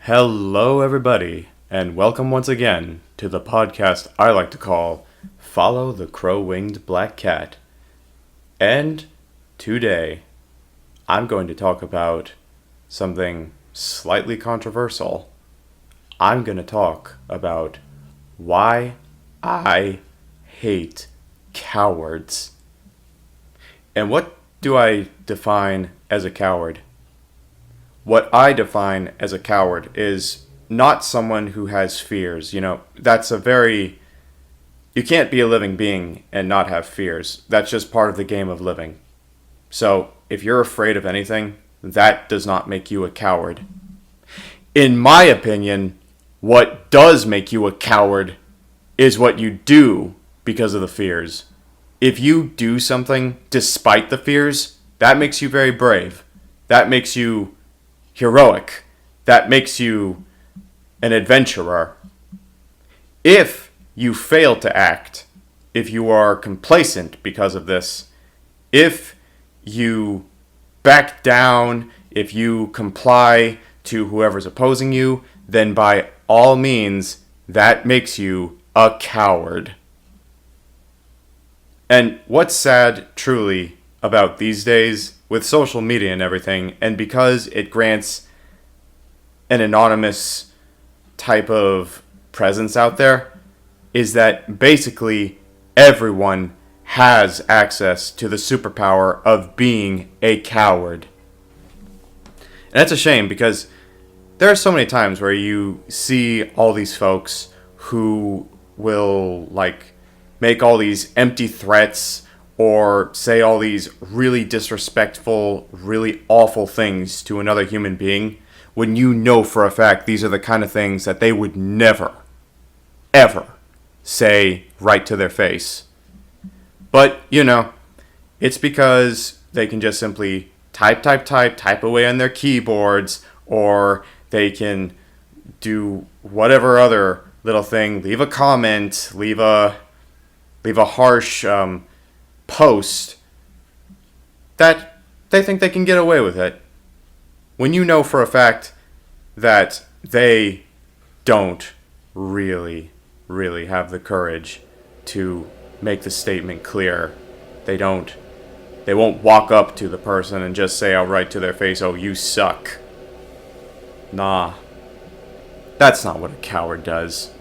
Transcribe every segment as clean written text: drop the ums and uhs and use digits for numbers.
Hello, everybody, and welcome once again to the podcast I like to call Follow the Crow-Winged Black Cat. And today, I'm going to talk about something slightly controversial. I'm going to talk about why I hate cowards. And what do I define as a coward? What I define as a coward is not someone who has fears. That's you can't be a living being and not have fears. That's just part of the game of living. So, if you're afraid of anything, that does not make you a coward. In my opinion, what does make you a coward is what you do because of the fears. If you do something despite the fears, that makes you very brave. That makes you heroic. That makes you an adventurer. If you fail to act, if you are complacent because of this, if you back down, if you comply to whoever's opposing you, then by all means, that makes you a coward. And what's sad, truly, about these days, with social media and everything, and because it grants an anonymous type of presence out there, is that basically everyone has access to the superpower of being a coward. And that's a shame, because there are so many times where you see all these folks who will, make all these empty threats or say all these really disrespectful, really awful things to another human being, when you know for a fact these are the kind of things that they would never, ever say right to their face. But, it's because they can just simply type away on their keyboards, or they can do whatever other little thing, leave a comment, leave a harsh post, that they think they can get away with it. When you know for a fact that they don't really have the courage to make the statement clear. They won't walk up to the person and just say outright to their face, "Oh, you suck." Nah. That's not what a coward does.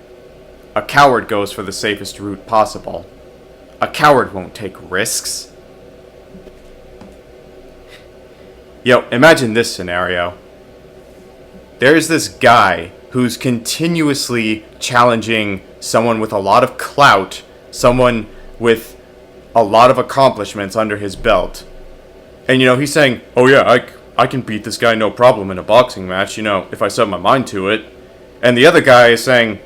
A coward goes for the safest route possible. A coward won't take risks. Imagine this scenario. There's this guy who's continuously challenging someone with a lot of clout, someone with a lot of accomplishments under his belt. And, he's saying, "Oh yeah, I can beat this guy no problem in a boxing match, if I set my mind to it." And the other guy is saying,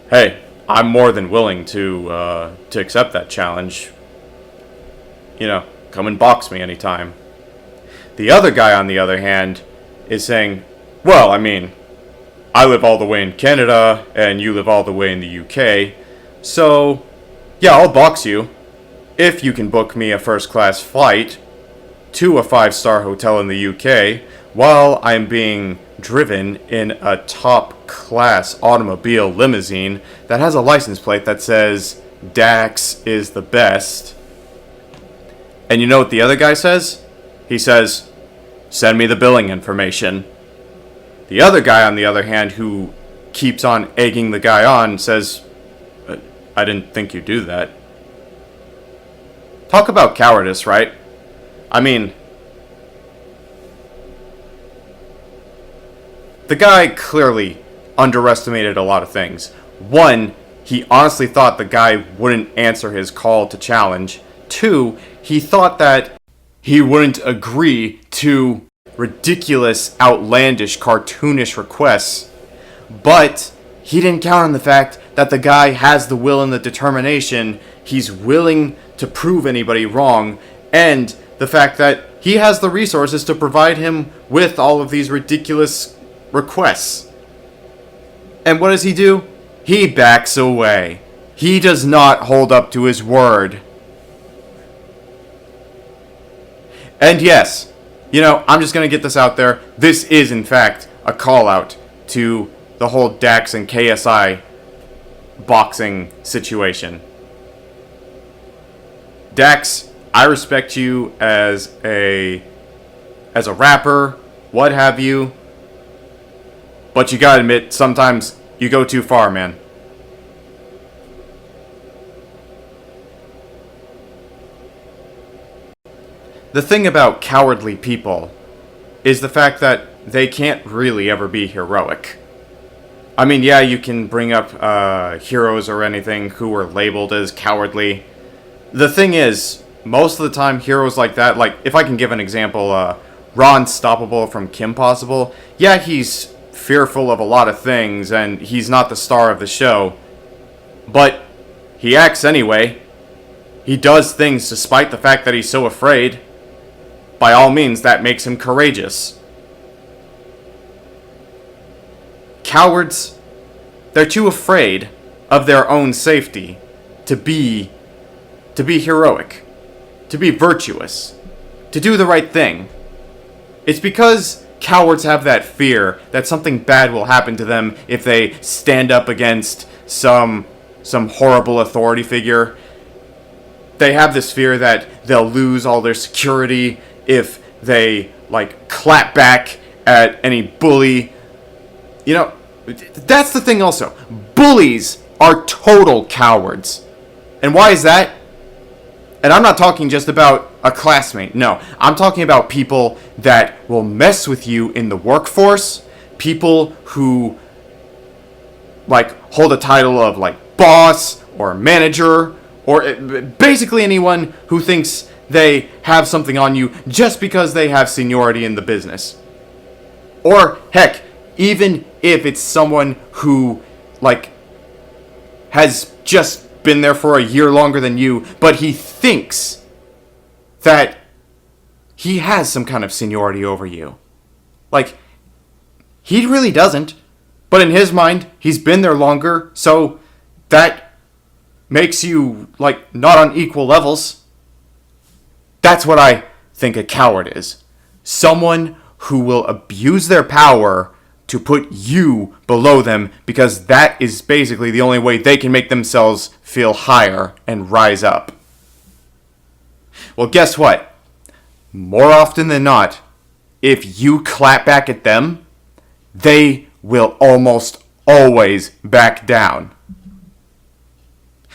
"Hey, I'm more than willing to accept that challenge. Come and box me anytime." The other guy, on the other hand, is saying, "Well, I live all the way in Canada, and you live all the way in the UK, so, yeah, I'll box you, if you can book me a first-class flight to a 5-star hotel in the UK, while I'm being driven in a top-class automobile limousine that has a license plate that says, Dax is the best." And you know what the other guy says? He says, "Send me the billing information." The other guy, on the other hand, who keeps on egging the guy on, says, "I didn't think you'd do that." Talk about cowardice, right? The guy clearly underestimated a lot of things. One, he honestly thought the guy wouldn't answer his call to challenge. Two, he thought that he wouldn't agree to ridiculous, outlandish, cartoonish requests. But he didn't count on the fact that the guy has the will and the determination, he's willing to prove anybody wrong, and the fact that he has the resources to provide him with all of these ridiculous requests. And what does he do? He backs away. He does not hold up to his word. And yes, I'm just going to get this out there. This is, in fact, a call out to the whole Dax and KSI boxing situation. Dax, I respect you as a rapper, what have you, but you gotta admit, sometimes you go too far, man. The thing about cowardly people is the fact that they can't really ever be heroic. I mean, yeah, you can bring up heroes or anything who were labeled as cowardly. The thing is, most of the time, heroes like that, like, if I can give an example, Raw Unstoppable from Kim Possible, yeah, he's fearful of a lot of things, and he's not the star of the show, but he acts anyway. He does things despite the fact that he's so afraid. By all means, that makes him courageous. Cowards, they're too afraid of their own safety to be heroic, to be virtuous, to do the right thing. It's because cowards have that fear that something bad will happen to them if they stand up against some horrible authority figure. They have this fear that they'll lose all their security if they, like, clap back at any bully. You know, that's the thing also. Bullies are total cowards. And why is that? And I'm not talking just about a classmate. No, I'm talking about people that will mess with you in the workforce. People who, like, hold a title of, like, boss or manager, or basically anyone who thinks they have something on you just because they have seniority in the business. Or, heck, even if it's someone who, like, has just been there for a year longer than you, but he thinks that he has some kind of seniority over you. Like, he really doesn't, but in his mind, he's been there longer, so that makes you, like, not on equal levels. That's what I think a coward is. Someone who will abuse their power to put you below them because that is basically the only way they can make themselves feel higher and rise up. Well, guess what? More often than not, if you clap back at them, they will almost always back down.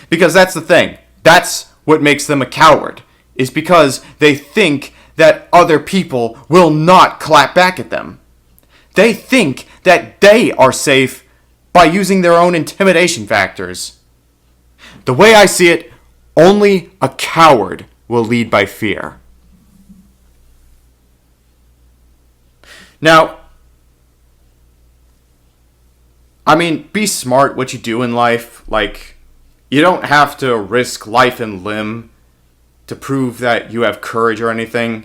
Because that's the thing. That's what makes them a coward. Is because they think that other people will not clap back at them. They think that they are safe by using their own intimidation factors. The way I see it, only a coward will lead by fear. Now, I mean, be smart what you do in life. Like, you don't have to risk life and limb to prove that you have courage or anything.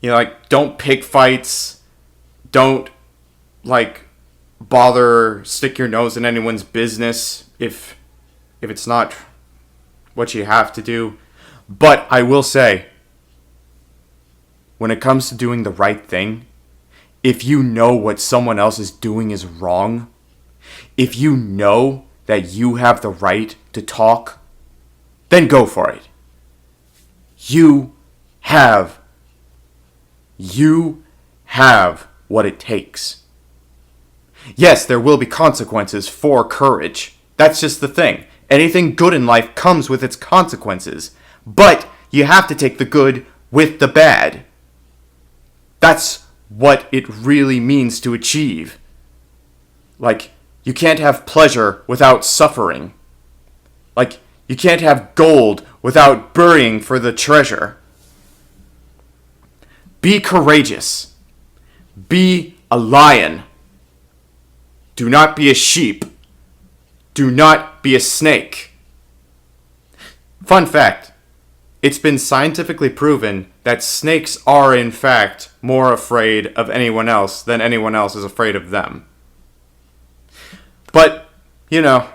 You know, like, don't pick fights. Don't, like, stick your nose in anyone's business if it's not what you have to do. But I will say, when it comes to doing the right thing, if you know what someone else is doing is wrong, if you know that you have the right to talk, then go for it. You have what it takes. Yes, there will be consequences for courage. That's just the thing. Anything good in life comes with its consequences. But you have to take the good with the bad. That's what it really means to achieve. Like, you can't have pleasure without suffering. Like, you can't have gold without burying for the treasure. Be courageous. Be a lion. Do not be a sheep. Do not be a snake. Fun fact, it's been scientifically proven that snakes are in fact more afraid of anyone else than anyone else is afraid of them. But, you know,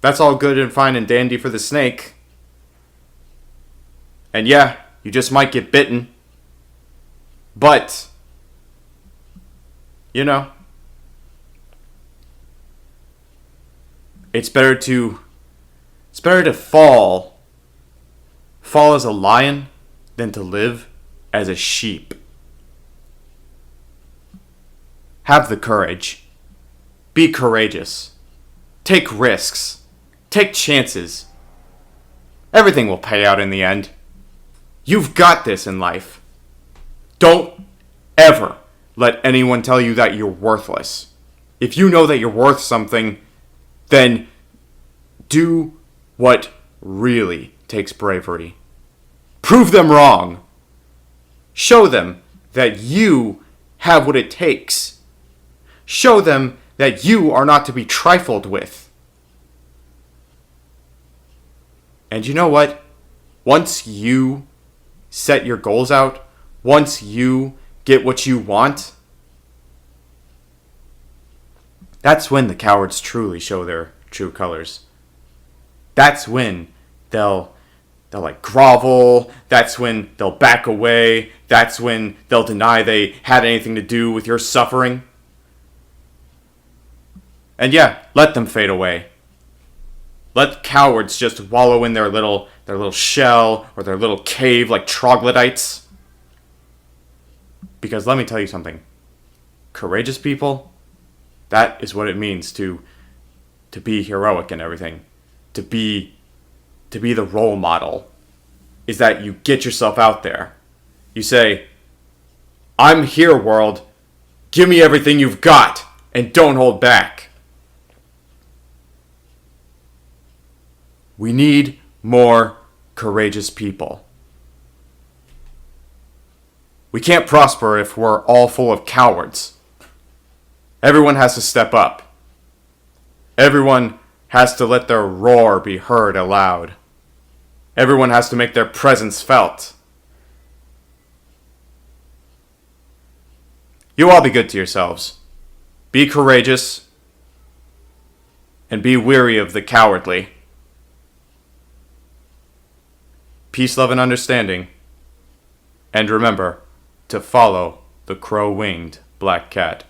that's all good and fine and dandy for the snake. And yeah, you just might get bitten. But, you know, It's better to fall as a lion than to live as a sheep. Have the courage. Be courageous. Take risks. Take chances. Everything will pay out in the end. You've got this in life. Don't ever let anyone tell you that you're worthless. If you know that you're worth something, then do what really takes bravery. Prove them wrong. Show them that you have what it takes. Show them that you are not to be trifled with. And you know what? Once you set your goals out, once you get what you want, that's when the cowards truly show their true colors. That's when they'll like grovel. That's when they'll back away. That's when they'll deny they had anything to do with your suffering. And yeah, let them fade away. Let cowards just wallow in their little shell or their little cave like troglodytes. Because let me tell you something. Courageous people, that is what it means to be heroic and everything. To be the role model. Is that you get yourself out there. You say, I'm here, world. Give me everything you've got and don't hold back. We need more courageous people. We can't prosper if we're all full of cowards. Everyone has to step up. Everyone has to let their roar be heard aloud. Everyone has to make their presence felt. You all be good to yourselves. Be courageous. And be weary of the cowardly. Peace, love, and understanding. And remember to follow the crow-winged black cat.